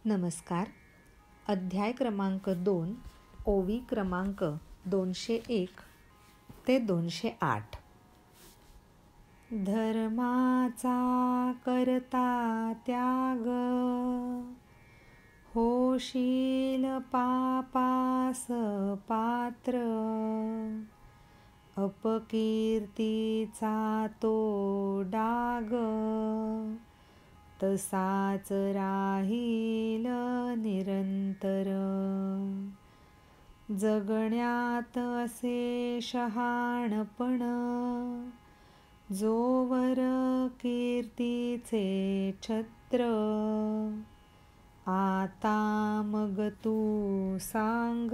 नमस्कार. अध्याय क्रमांक 2, ओवी क्रमांक 201 ते 208. धर्माचा करता त्याग, होशील पापास पात्र. अपकीर्तीचा तो डाग, तसाच राहील निरंतर. जगण्यात असे शहाणपण, जोवर कीर्तीचे छत्र. आता मग तू सांग,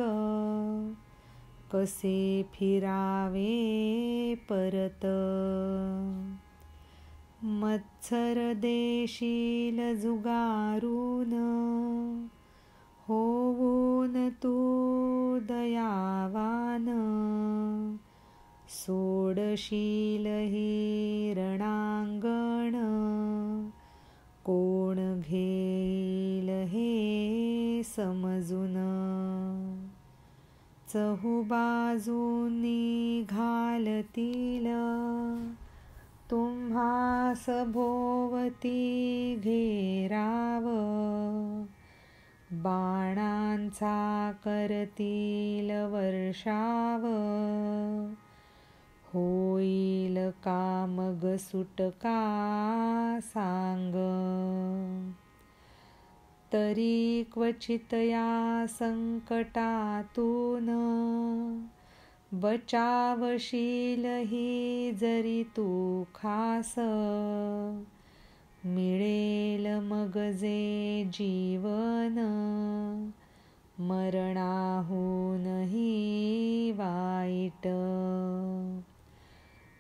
कसे फिरावे परत. मत्सर देशील जुगारून, होऊन तू दयावान. सोडशील ही रणांगण, कोण घेईल हे समजून. चहूबाजूंनी घालतील तुम्हास भोवती घेराव. बाणांचा करतील वर्षाव, होईल का मग सुटका सांग. तरी क्वचित या संकटातून, बचावशील ही जरी तू खास. मिळेल मग जे जीवन, मरणाहूनही वाईट.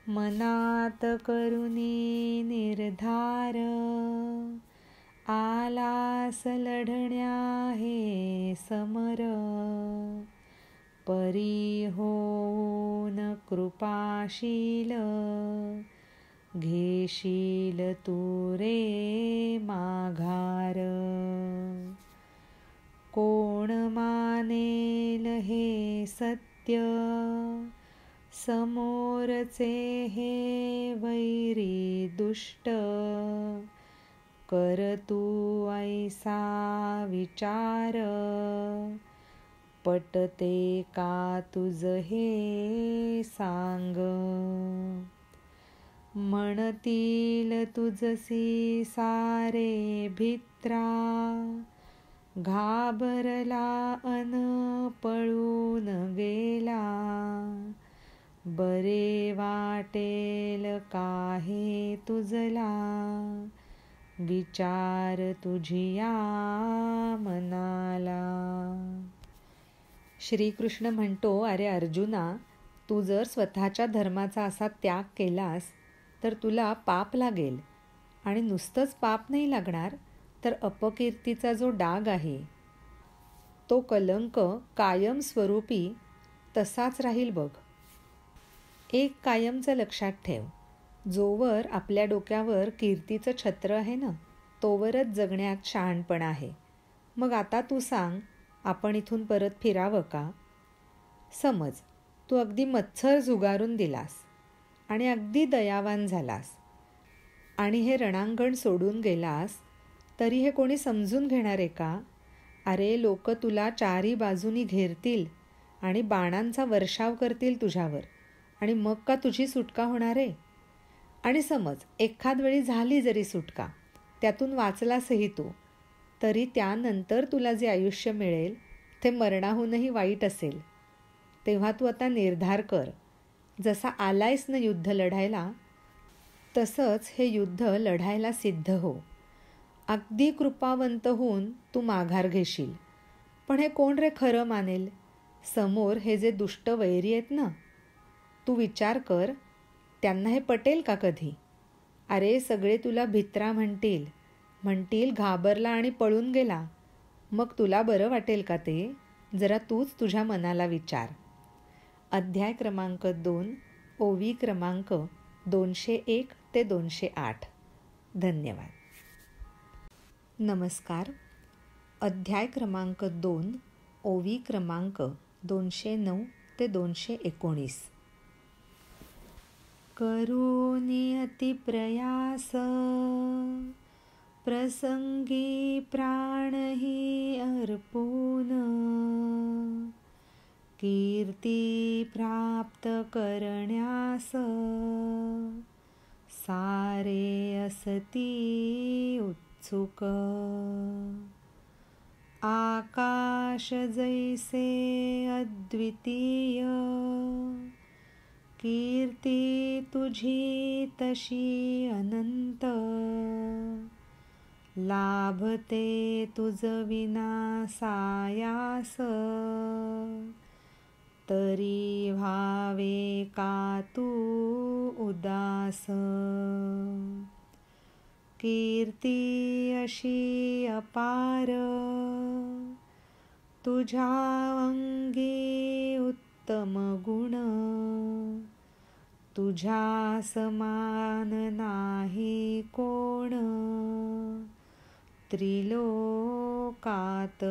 मनात करुनी निर्धार, आलास लढण्या हे समर. परी होऊन कृपाशील, घेशील तू रे माघार. कोण मानेल हे सत्य, समोरचे हे वैरी दुष्ट. कर तू ऐसा विचार, पटते का तुझ हे सांग. म्हणतील तुझसी सारे भित्रा, घाबरला अन पळून गेला. बरे वाटेल का हे तुझला, विचार तुझिया मनाला. श्रीकृष्ण म्हणतो, अरे अर्जुना, तू जर स्वतःच्या धर्माचा असा त्याग केलास तर तुला पाप लागेल. आणि नुसतंच पाप नाही लागणार, तर अपकीर्तीचा जो डाग आहे, तो कलंक कायम स्वरूपी तसाच राहील बघ. एक कायमचं लक्षात ठेव, जोवर आपल्या डोक्यावर कीर्तीचं छत्र आहे ना, तोवरच जगण्यात शहाणपण आहे. मग आता तू सांग, आपण इथून परत फिरावं का? समज तू अगदी मत्सर झुगारून दिलास आणि अगदी दयावान झालास आणि हे रणांगण सोडून गेलास, तरी हे कोणी समजून घेणार आहे का? अरे लोक तुला चारी बाजूनी घेरतील आणि बाणांचा वर्षाव करतील तुझ्यावर, आणि मग का तुझी सुटका होणार आहे? आणि समज एखाद वेळी झाली जरी सुटका, त्यातून वाचलासही तू, तरी त्यानंतर तुला जे आयुष्य मिळेल ते मरणाहूनही वाईट असेल. तेव्हा तू आता निर्धार कर, जसा आलायस ना युद्ध लढायला, तसंच हे युद्ध लढायला सिद्ध हो. अगदी कृपावंत होऊन तू माघार घेशील. पण हे कोण रे खरं मानेल? समोर हे जे दुष्ट वैरी आहेत ना, तू विचार कर, त्यांना हे पटेल का कधी? अरे सगळे तुला भित्रा म्हणतील घाबरला आणि पळून गेला. मग तुला बरं वाटेल का ते? जरा तूच तुझ्या मनाला विचार. अध्याय क्रमांक 2, ओवी क्रमांक 201 ते 208. धन्यवाद. नमस्कार. अध्याय क्रमांक 2, ओवी क्रमांक 209 ते 219. करोनी अतिप्रयास प्रसंगी प्राणही अर्पून, कीर्ती प्राप्त करण्यास सारे असती उत्सुक. आकाश जैसे अद्वितीय, कीर्ती तुझी तशी अनंत. लाभते तुझ विना सायास, तरी व्हावे का तू उदास. कीर्ती अशी अपार, तुझ्या अंगी उत्तम गुण. तुझ्या समान नाही कोण, त्रिलोकात.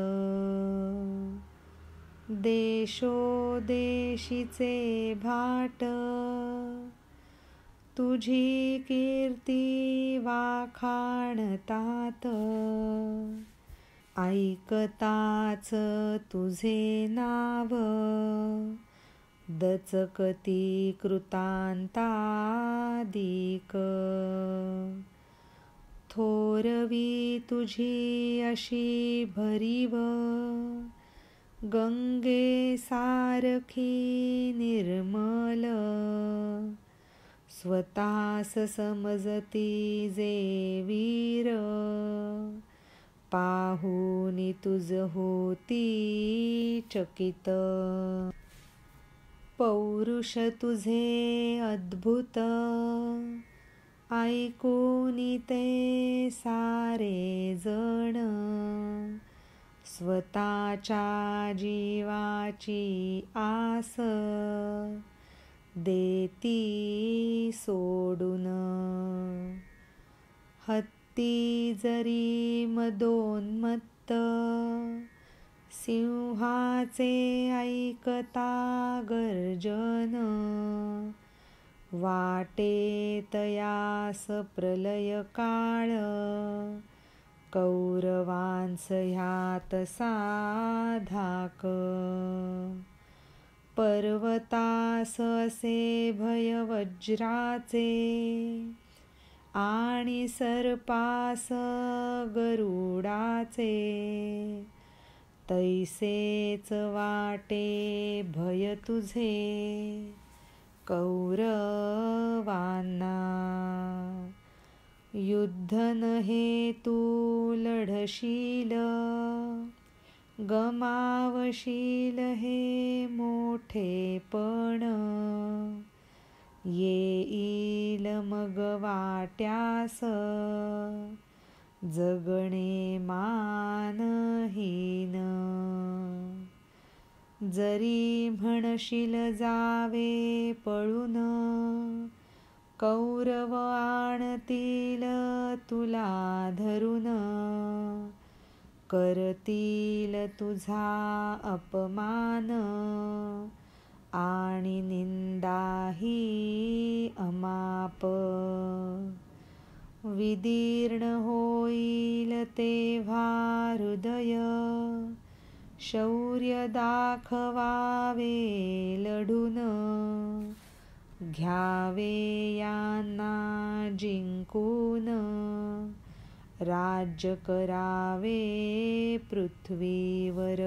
देशोदेशीचे भाट, तुझी कीर्ती वाखाणतात. ऐकताच तुझे नाव, दचकती कृतांतादिक. थोरवी तुझी अशी भरीव, गंगे सारखी निर्मल. स्वतःस समजती जे वीर, पाहुनी तुझ होती चकित. पौरुष तुझे अद्भुत, ऐकूनी ते सारे जण. स्वतःच्या जीवाची आस, देती सोडून. हत्ती जरी मदोन्मत्त, सिंहाचे ऐकता गर्जन. वाटे तयास प्रलय काळ, कौरवांस ह्यात साधाक. पर्वतास असे भय वज्राचे, आणि सर्पास गरुडाचे. तैसेच वाटे भय तुझे कौरवांना. युद्ध नहे तू लढशील, गमावशील हे मोठेपण. येईल मग वाट्यास, जगणे मानहीन. जरी म्हणशील जावे पळून, कौरव आणतील तुला धरून. करतील तुझा अपमान, आणि निंदाही अमाप. विदीर्ण होईल तेव्हा हृदय, शौर्य दाखवावे लढून. घ्यावे यांना जिंकून, राज्य करावे पृथ्वीवर.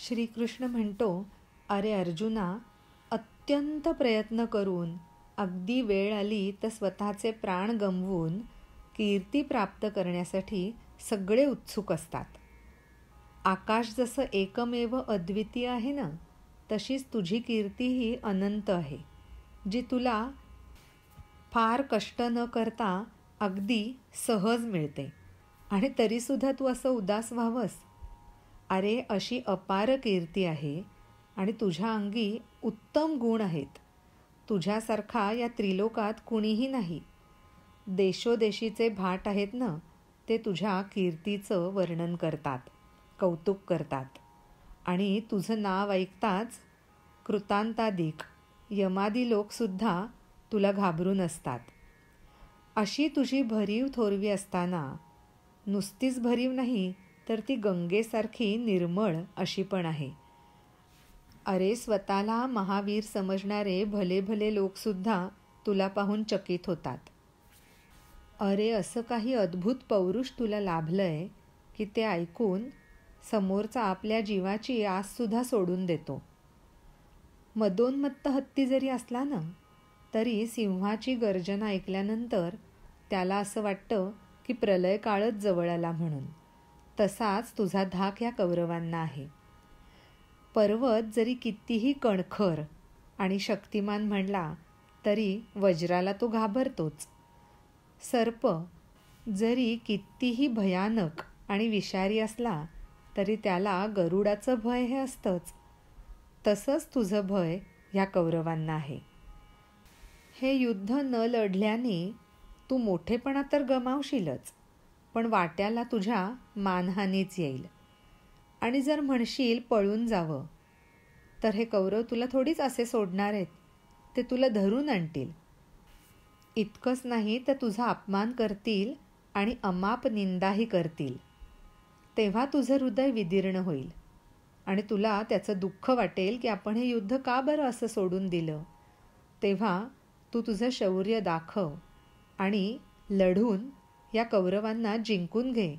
श्रीकृष्ण म्हणतो, अरे अर्जुना, अत्यंत प्रयत्न करून, अगदी वेळ आली तर स्वतःचे प्राण गमवून कीर्ती प्राप्त करण्यासाठी सगळे उत्सुक असतात. आकाश जसं एकमेव अद्वितीय आहे ना, तशीच तुझी कीर्तीही अनंत आहे, जी तुला फार कष्ट न करता अगदी सहज मिळते. आणि तरीसुद्धा तू असं उदास व्हावंस. अरे, अशी अपार कीर्ती आहे आणि तुझ्या अंगी उत्तम गुण आहेत. तुझ्यासारखा या त्रिलोकात कुणीही नाही. देशोदेशीचे भाट आहेत ना, ते तुझ्या कीर्तीचं वर्णन करतात, कौतुक करतात आणि तुझं नाव ऐकताच कृतांतादिक यमादी लोकसुद्धा तुला घाबरून असतात. अशी तुझी भरीव थोरवी असताना नुसतीच भरीव नाही तर ती गंगेसारखी निर्मळ अशी पण आहे. अरे, स्वतःला महावीर समजणारे भले भले लोकसुद्धा तुला पाहून चकित होतात. अरे, असं काही अद्भुत पौरुष तुला लाभलंय की ते ऐकून समोरचा आपल्या जीवाची आससुद्धा सोडून देतो. मदोन्मत्त हत्ती जरी असला ना, तरी सिंहाची गर्जना ऐकल्यानंतर त्याला असं वाटतं की प्रलय काळच जवळ आला म्हणून. तसाच तुझा धाक या कौरवांना आहे. पर्वत जरी कितीही कणखर आणि शक्तिमान म्हणला तरी वज्राला तो घाबरतोच. सर्प जरी कितीही भयानक आणि विषारी असला तरी त्याला गरुडाचं भय हे असतंच. तसंच तुझं भय ह्या कौरवांना आहे. हे युद्ध न लढल्याने तू मोठेपणा तर गमावशीलच, पण वाट्याला तुझ्या मानहानीच येईल. आणि जर म्हणशील पळून जावं, तर हे कौरव तुला थोडीच असे सोडणार आहेत. ते तुला धरून आणतील. इतकंच नाही तर तुझा अपमान करतील आणि अमाप निंदाही करतील. तेव्हा तुझं हृदय विदीर्ण होईल आणि तुला त्याचं दुःख वाटेल की आपण हे युद्ध का बरं असं सोडून दिलं. तेव्हा तू तुझं शौर्य दाखव आणि लढून या कौरवांना जिंकून घे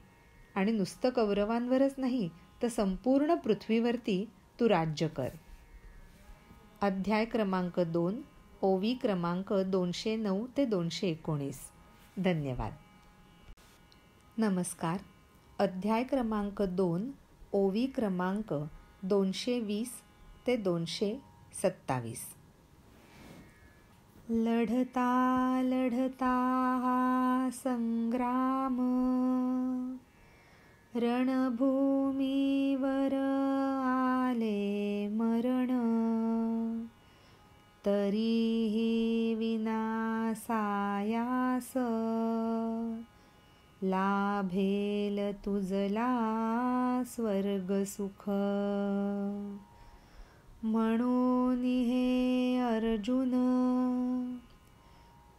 आणि नुसतं कौरवांवरच नाही तर संपूर्ण पृथ्वीवरती तू राज्य कर. अध्याय क्रमांक 2, ओवी क्रमांक 209 ते 219. धन्यवाद. नमस्कार. अध्याय क्रमांक 2, ओवी क्रमांक 220 ते 227. लढता लढता हा संग्राम रणभूमीवर आले मरण, तरीही विनासायास लाभेल तुझला स्वर्गसुख. म्हणून हे अर्जुन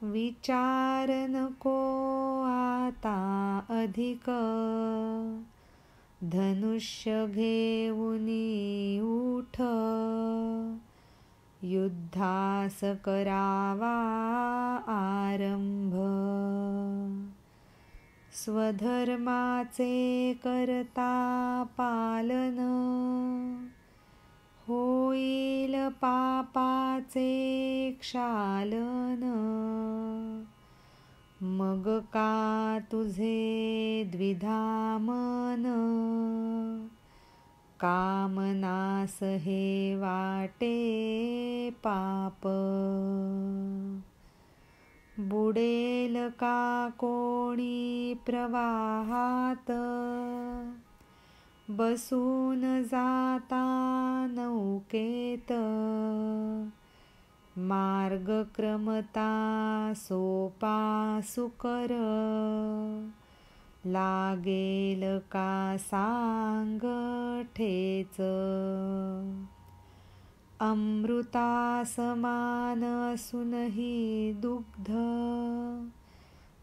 विचार नको आता अधिक, धनुष्य घेऊनी उठ युद्धास करावा आरंभ. स्वधर्माचे करता पालन होईल पापाचे क्षालन. मग का तुझे द्विधा मन, कामनास हे वाटे पाप. बुडेल का कोणी प्रवाहात, बसून जाता नौकेत. मार्गक्रमता सोपा सुकर, लागेल का सांग ठेच. अमृता समान असूनही दुग्ध,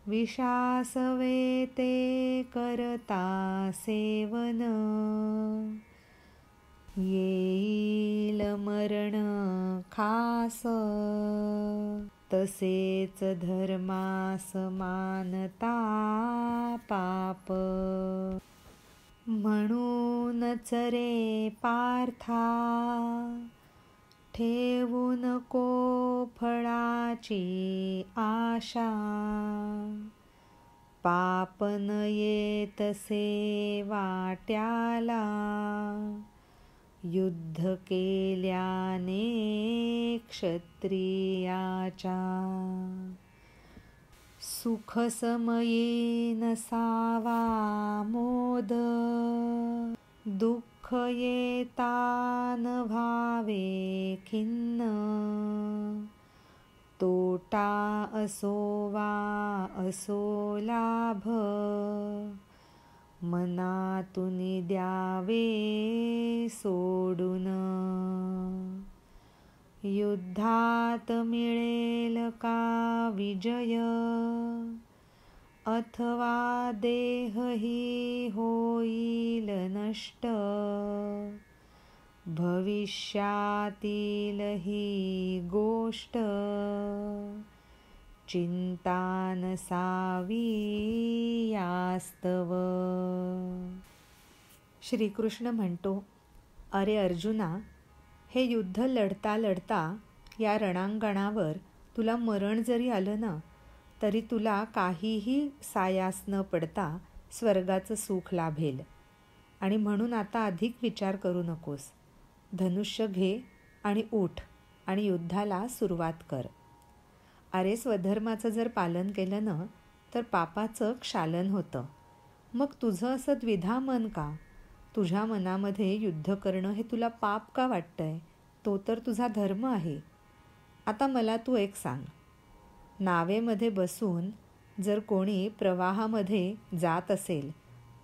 विषासवे ते करता सेवन. येईल मरण खास, तसेच धर्मास मानता पाप. म्हणूनच रे पार्था ठेवू नको फळाची आशा. पाप न येतसे वाट्याला, युद्ध केल्याने क्षत्रियाच्या. सुख समयी नसावा मोद, दुःख येता न व्हावे खिन्न. तोटा असो वा असो लाभ, मनातून द्यावे सोडून. युद्धात मिळेल का विजय, अथवा देहही होईल नष्ट. भविष्यातील ही गोष्ट, चिंता नसावी यास्तव. श्रीकृष्ण म्हणतो, अरे अर्जुना, हे युद्ध लढता लढता या रणांगणावर तुला मरण जरी आलं ना, तरी तुला काहीही सायास न पडता स्वर्गाचं सुख लाभेल. आणि म्हणून आता अधिक विचार करू नकोस. धनुष्य घे आणि उठ आणि युद्धाला सुरुवात कर. अरे स्वधर्माचं जर पालन केलं ना, तर पापाचं क्षालन होतं. मग तुझं असं द्विधा मन का? तुझ्या मनामध्ये युद्ध करणं हे तुला पाप का वाटतंय? तो तर तुझा धर्म आहे. आता मला तू एक सांग, नावेमध्ये बसून जर कोणी प्रवाहामध्ये जात असेल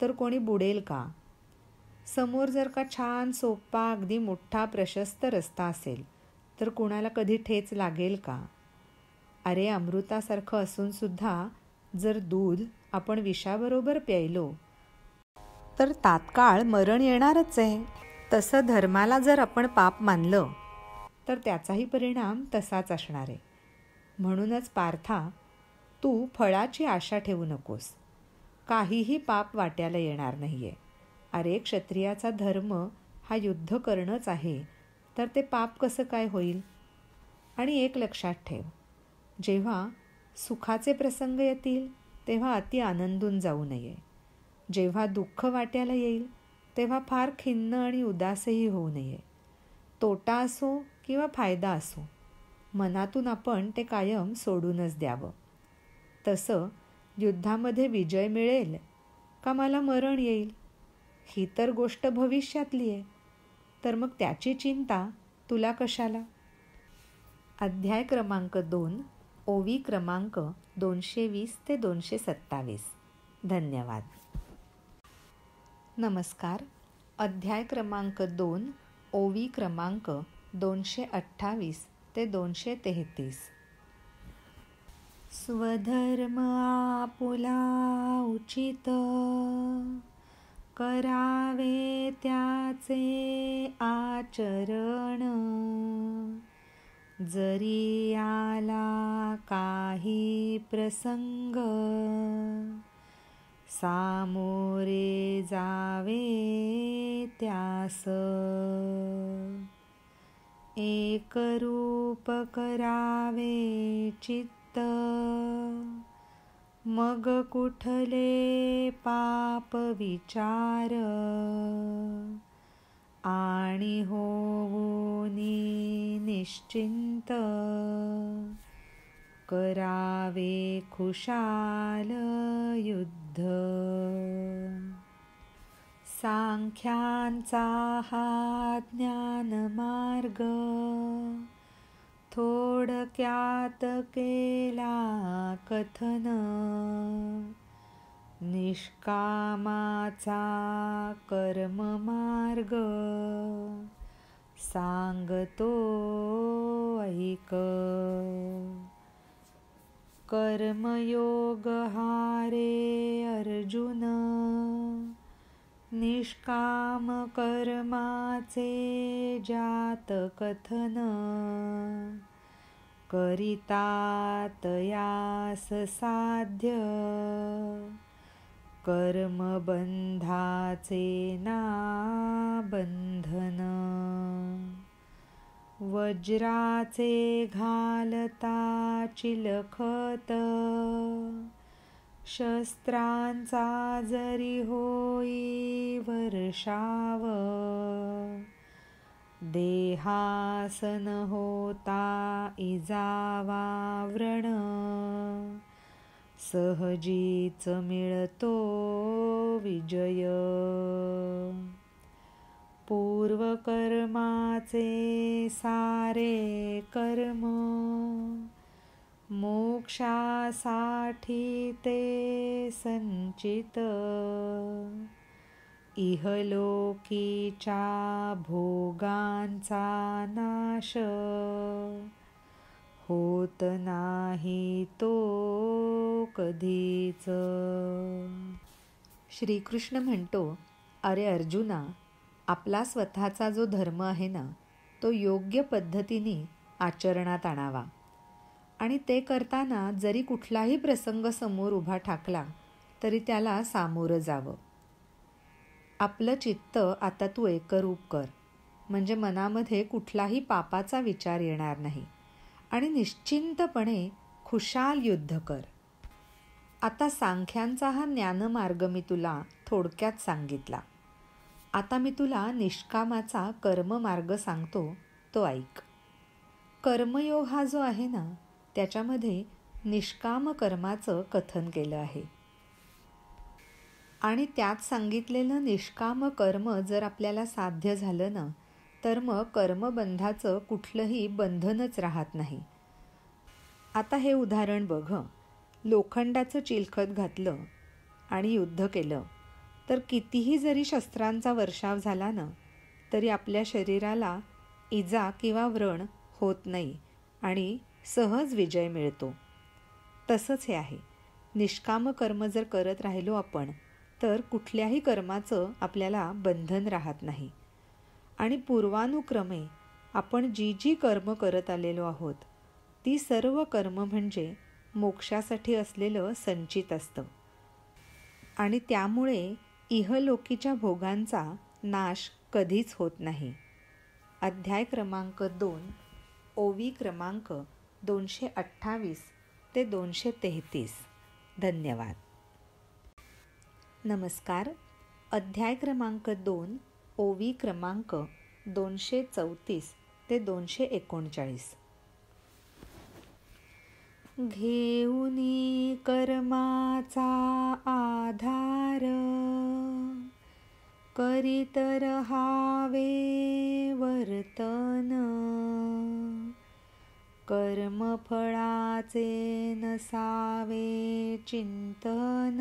तर कोणी बुडेल का? समोर जर का छान सोपा अगदी मोठा प्रशस्त रस्ता असेल तर कोणाला कधी ठेच लागेल का? अरे अमृतासारखं असून सुद्धा जर दूध आपण विषाबरोबर प्यायलो तर तात्काळ मरण येणारच आहे. तसं धर्माला जर आपण पाप मानलं तर त्याचाही परिणाम तसाच असणार आहे. म्हणूनच पार्था, तू फळाची आशा ठेवू नकोस. काहीही पाप वाट्याला येणार नाहीये. अरे क्षत्रियाचा धर्म हा युद्ध करणंच आहे, तर ते पाप कसं काय होईल? आणि एक लक्षात ठेव, जेव्हा सुखाचे प्रसंग येतील तेव्हा अति आनंदून जाऊ नये. जेव्हा दुःख वाट्याला येईल तेव्हा फार खिन्न आणि उदासही होऊ नये. तोटा असो किंवा फायदा असो, मनातून आपण ते कायम सोडूनच द्यावं. तसं युद्धामध्ये विजय मिळेल का मला मरण येईल, ही तर गोष्ट भविष्यातली आहे. तर मग त्याची चिंता तुला कशाला? अध्याय क्रमांक 2, ओवी क्रमांक 220 ते 227. धन्यवाद. नमस्कार. अध्याय क्रमांक 2, ओवी क्रमांक 228 ते 233. स्वधर्म आपुला उचित, करावे त्याचे आचरण. जरी आला काही प्रसंग, सामोरे जावे त्यास. एकरूप करावे चित्त, मग कुठले पाप विचार. आणि होऊनी निश्चिंत, करावे खुशाल युद्ध. सांख्यांचा हा ज्ञानमार्ग, थोडक्यात केला कथन. निष्कामाचा कर्ममार्ग, सांगतो ऐक. कर्मयोग हा रे अर्जुन, निष्काम कर्माचे ज्यात कथन. करिता तयास साध्य, कर्मबंधाचे ना बंधन. वज्राचे घालता चिलखत, शस्त्रांचा जरी होई वर्षाव. देहासन होता इजावा व्रण, सहजीच मिळतो विजय. पूर्वकर्माचे सारे कर्म, मोक्षासाठी ते संचित, इहलोकीच्या भोगांचा नाश, होत नाही तो कधीच. श्रीकृष्ण म्हणतो, अरे अर्जुना, आपला स्वतःचा जो धर्म आहे ना, तो योग्य पद्धतीने आचरणात आणावा. आणि ते करताना जरी कुठलाही प्रसंग समोर उभा ठाकला तरी त्याला सामोरं जावं. आपलं चित्त आता तू एकरूप कर, म्हणजे मनामध्ये कुठलाही पापाचा विचार येणार नाही आणि निश्चिंतपणे खुशाल युद्ध कर. आता सांख्यांचा हा ज्ञानमार्ग मी तुला थोडक्यात सांगितला. आता मी तुला निष्कामाचा कर्ममार्ग सांगतो, तो ऐक. कर्मयोग हा जो आहे ना, त्याच्यामध्ये निष्काम कर्माचं कथन केलं आहे. आणि त्यात सांगितलेलं निष्काम कर्म जर आपल्याला साध्य झालं ना, तर मग कर्मबंधाचं कुठलंही बंधनच राहत नाही. आता हे उदाहरण बघ. लोखंडाचं चिलखत घातलं आणि युद्ध केलं तर कितीही जरी शस्त्रांचा वर्षाव झाला ना, तरी आपल्या शरीराला इजा किंवा व्रण होत नाही आणि सहज विजय मिळतो. तसंच हे आहे. निष्काम कर्म जर करत राहिलो आपण, तर कुठल्याही कर्माचं आपल्याला बंधन राहत नाही. आणि पूर्वानुक्रमे आपण जी जी कर्म करत आलेलो आहोत, ती सर्व कर्म म्हणजे मोक्षासाठी असलेलं संचित असतं. आणि त्यामुळे इहलोकीच्या भोगांचा नाश कधीच होत नाही. अध्याय क्रमांक 2, ओवी क्रमांक 228 ते 233. धन्यवाद. नमस्कार. अध्याय क्रमांक 2, ओवी क्रमांक 234 ते 239. घेऊनी कर्माचा आधार, करीत रहावे वर्तन, कर्मफळाचे नसावे चिंतन,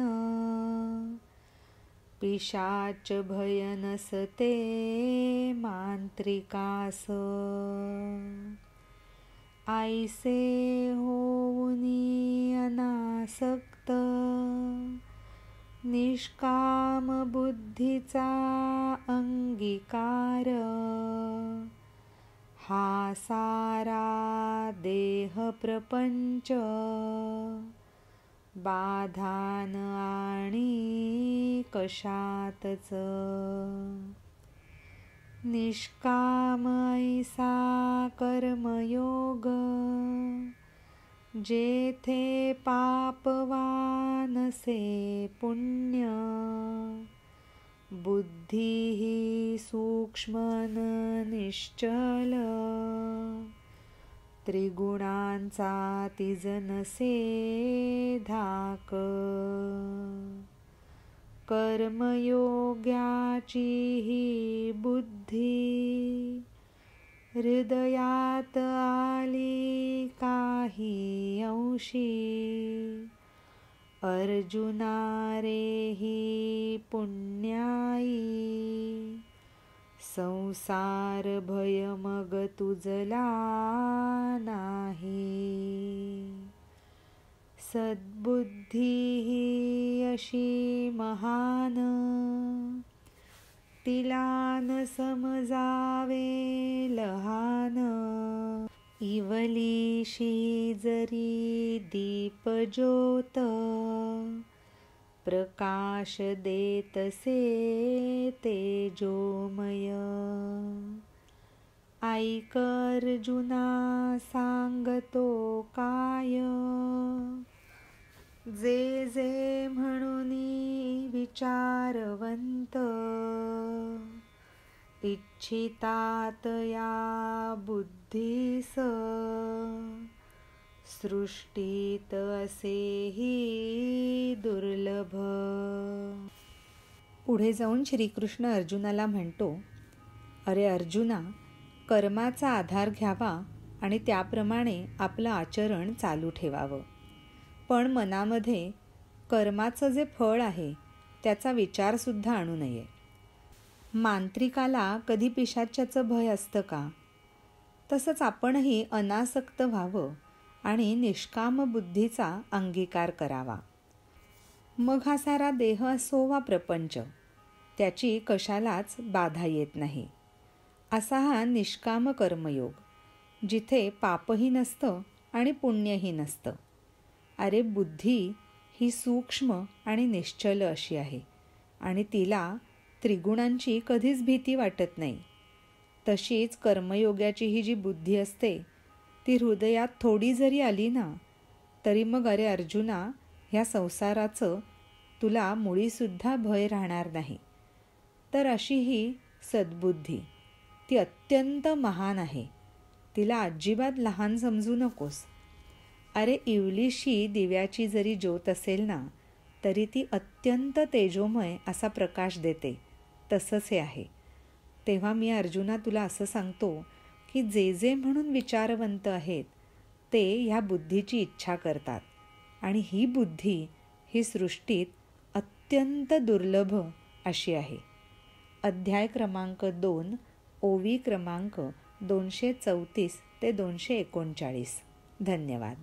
पिशाच भय नसते मांत्रिकास, ऐसे होऊनी अनासक्त, निष्काम बुद्धीचा अंगीकार, हा सारा देह प्रपंच, बाधान आणि कशातच, निष्काम ऐसा कर्मयोग, जेथे पापवा नसे पुण्य, बुद्धी ही सूक्ष्म न निश्चल, त्रिगुणांचा तिज नसे धाक, कर्मयोग्याची ही बुद्धी, हृदयात आली काही अंशी, अर्जुना रे ही पुण्याई, संसार भय मग तुझला नाही, सद्बुद्धी ही अशी महान, तिला न समजावे लहान, इवलीशी जरी दीप ज्योत, प्रकाश देतसे तेजोमय, ऐक अर्जुना सांगतो काय, जे जे म्हणूनी विचारवंत, इच्छितात या बुद्धीस, सृष्टीत असेही दुर्लभ. पुढे जाऊन श्रीकृष्ण अर्जुनाला म्हणतो, अरे अर्जुना, कर्माचा आधार घ्यावा आणि त्याप्रमाणे आपलं आचरण चालू ठेवावं. पण मनामध्ये कर्माचं जे फळ आहे त्याचा विचारसुद्धा आणू नये. मांत्रिकाला कधी पिशाच्याचं भय असतं का? तसंच आपणही अनासक्त व्हावं आणि निष्काम बुद्धीचा अंगीकार करावा. मग हा सारा देह असो वा प्रपंच, त्याची कशालाच बाधा येत नाही. असा हा निष्काम कर्मयोग, जिथे पापही नसतं आणि पुण्यही नसतं. अरे बुद्धी ही सूक्ष्म आणि निश्चल अशी आहे आणि तिला त्रिगुणांची कधीच भीती वाटत नाही. तशीच कर्मयोगाची ही जी बुद्धी असते ती हृदयात थोडी जरी आली ना, तरी मग अरे अर्जुना, ह्या संसाराचं तुला मुळीसुद्धा भय राहणार नाही. तर अशी ही सद्बुद्धी, ती अत्यंत महान आहे. तिला अजिबात लहान समजू नकोस. अरे इवलीशी दिव्याची जरी ज्योत असेल ना, तरी ती अत्यंत तेजोमय असा प्रकाश देते. तसंच हे आहे. तेव्हा मी अर्जुना तुला असं सांगतो की जे जे म्हणून विचारवंत आहेत ते ह्या बुद्धीची इच्छा करतात आणि ही बुद्धी ही सृष्टीत अत्यंत दुर्लभ अशी आहे. अध्याय क्रमांक 2, ओवी क्रमांक 234 ते 239. धन्यवाद.